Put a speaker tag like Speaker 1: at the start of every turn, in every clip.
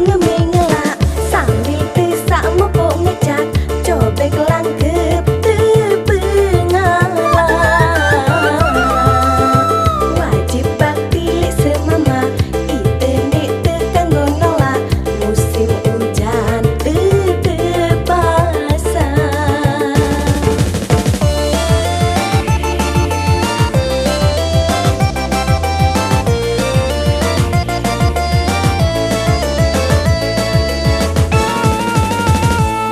Speaker 1: mengelak sambil tesak mopok ngecak cobek langkep terpengalah. Wajib bakti semama kita nek tekan nolak musim hujan terpaksa.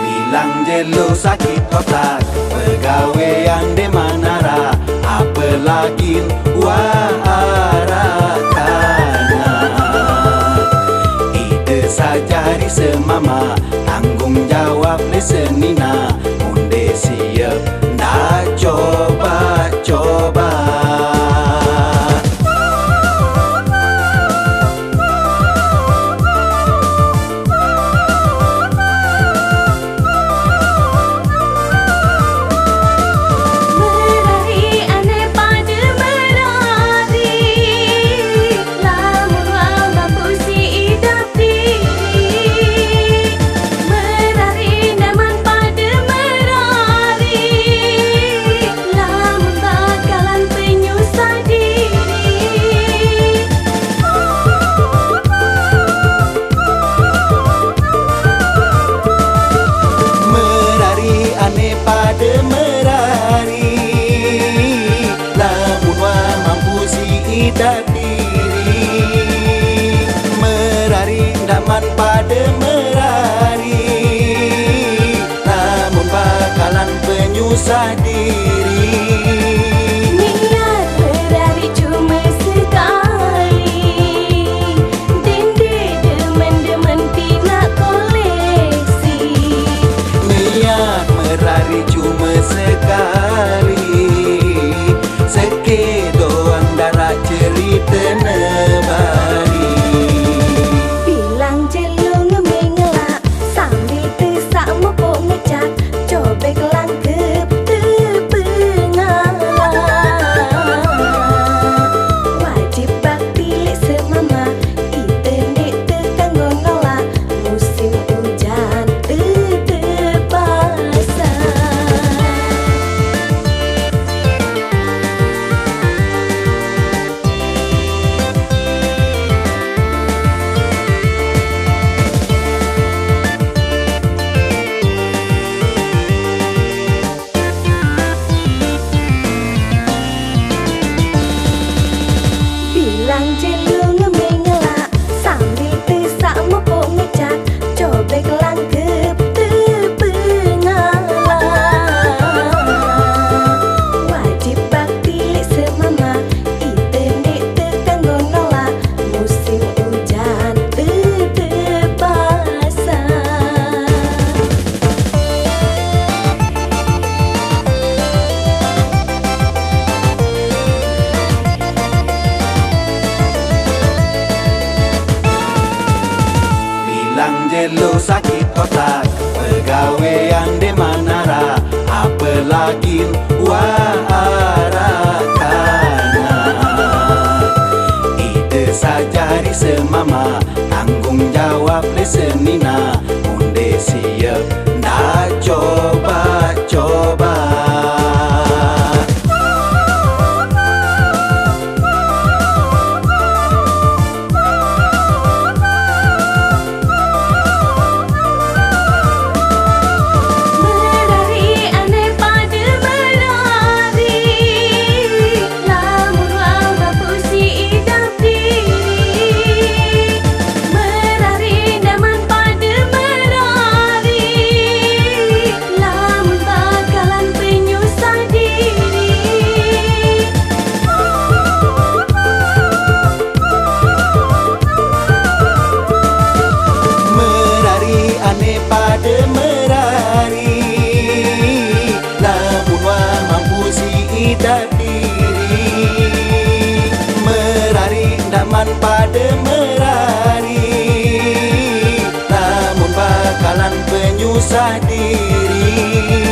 Speaker 2: Bilang jelo sakit otak, pegawaian di manara, apalagi warakana. Ide sajari semama, tanggung jawab lesenina, munde siap nak coba-coba. Pada merari, lamun wa mampu si idat diri. Merari daman pada merari, lamun bakalan penyusah diri.
Speaker 1: Niat merari cuma sekali, dende demen-demen tina koleksi.
Speaker 2: Niat merari cuma sekali, seke doang darah cerita nebari.
Speaker 1: Bilang jelung mengelak sambil tesak mopok ngecak cobek langkep terpengalah. Wajib bakti semama kita nek tekan nolak musim hujan terpaksa. Bilang jelung mengelak sambil tesak mopok ngecak cobek langkep terpengalah. Wajib bakti semama kita nek tekan nolak musim hujan terpaksa.
Speaker 2: Bilang jelo sakit otak, pegawaian di manara, apalagi warakana. Ide sajari semama, tanggung jawab lesenina, munde siap nak coba-coba. Pada merari, lamun wa mampu si idat diri. Merari daman pada merari, lamun bakalan penyusah diri.